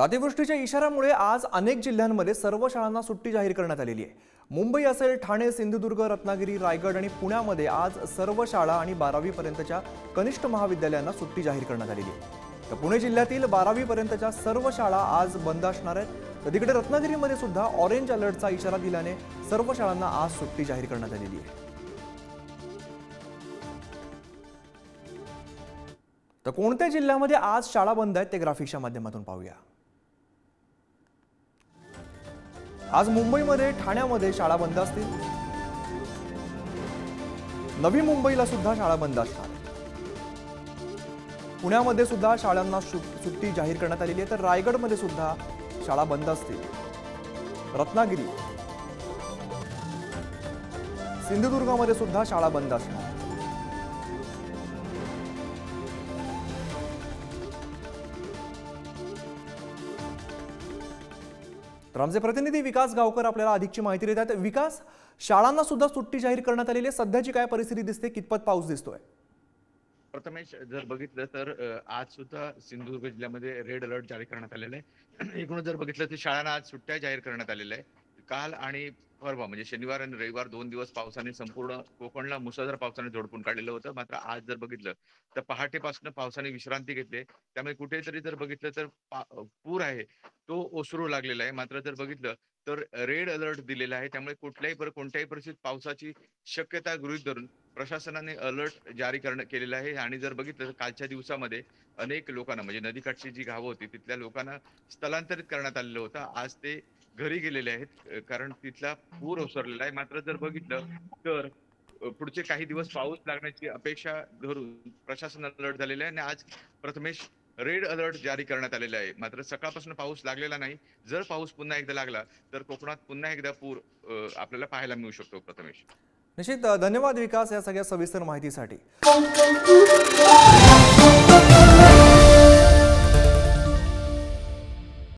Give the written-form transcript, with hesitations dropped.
अतिवृष्टीच्या इशाऱ्यामुळे आज अनेक जिल्ह्यांमध्ये सर्व शाळांना सुट्टी जाहीर करण्यात आलेली आहे। मुंबई असेल, ठाणे, सिंधुदुर्ग, रत्नागिरी, रायगड आणि पुण्यामध्ये आज सर्व शाळा आणि 12वी पर्यंतच्या कनिष्ठ महाविद्यालयांना सुट्टी जाहीर करण्यात आलेली आहे। तर पुणे जिल्ह्यातील 12वी पर्यंतच्या सर्व शाळा आज बंद असणार आहेत। तर तिकडे रत्नागिरीमध्ये सुद्धा ऑरेंज अलर्टचा इशारा दिल्याने सर्व शाळांना आज सुट्टी जाहीर करण्यात आलेली आहे। तर कोणत्या जिल्ह्यामध्ये आज शाळा बंद आहेत ते ग्राफिक्सच्या माध्यमातून पाहूया। आज मुंबईमध्ये, ठाण्यामध्ये शाळा बंद असतील। नवी मुंबईला सुद्धा शाळा बंद असणार। पुण्यामध्ये सुद्धा शाळांना सुट्टी जाहीर करण्यात आलेली आहे। तर रायगडमध्ये सुद्धा शाळा बंद असतील। रत्नागिरी, सिंधुदुर्गामध्ये सुद्धा शाळा बंद असणार। तर आमचे प्रतिनिधी विकास गावकर आपल्याला अधिकची माहिती देत आहेत। विकास, शाळांना सुद्धा सुट्टी जाहीर करण्यात आलेली आहे। सध्याची काय परिस्थिती दिसते, कितपत पाऊस दिसतोय? प्रथमेश, जर बघितलं तर आज सुद्धा सिंधुदुर्ग जिल्ह्यामध्ये रेड अलर्ट जारी करण्यात आलेला आहे। एकूण जर बघितलं तर शाळांना आज सुट्ट्या जाहीर करण्यात आलेल्या आहे। काल आणि परवा म्हणजे शनिवार आणि रविवार 2 दिवस पावसाने संपूर्ण कोकणला मुसळधार पावसाने झोडपून काढलेलं होतं। मात्र आज जर बघितलं तर पहाटेपासून पावसाने विश्रांती घेतली, त्यामुळे कुठेतरी जर बघितलं तर पूर आहे तो ओसरू लागलेला आहे। मात्र जर बघितलं तर रेड अलर्ट दिलेला आहे, त्यामुळे कोणत्याही परिस्थितीत पावसाची शक्यता गृहीत धरून प्रशासनाने अलर्ट जारी केलेला आहे। आणि जर बघितलं तर कालच्या दिवसामध्ये अनेक लोकांना म्हणजे नदीकाठची जी गावं होती तिथल्या लोकांना स्थलांतरित करण्यात आलेलं होतं। आज ते घरी गेलेले आहेत, कारण तिथला पूर ओसरलेला आहे। मात्र जर बघितलं तर पुढचे काही दिवस पाऊस लागण्याची अपेक्षा धरून प्रशासन अलर्ट झालेलं आहे आणि आज प्रथमेश रेड अलर्ट जारी करण्यात आलेला आहे। मात्र सकाळपासून पाऊस लागलेला नाही। जर पाऊस पुन्हा एकदा लागला तर कोकणात पुन्हा एकदा पूर आपल्याला पाहायला मिळू शकतो। प्रथमेश, निश्चित धन्यवाद विकास या सगळ्या सविस्तर माहितीसाठी।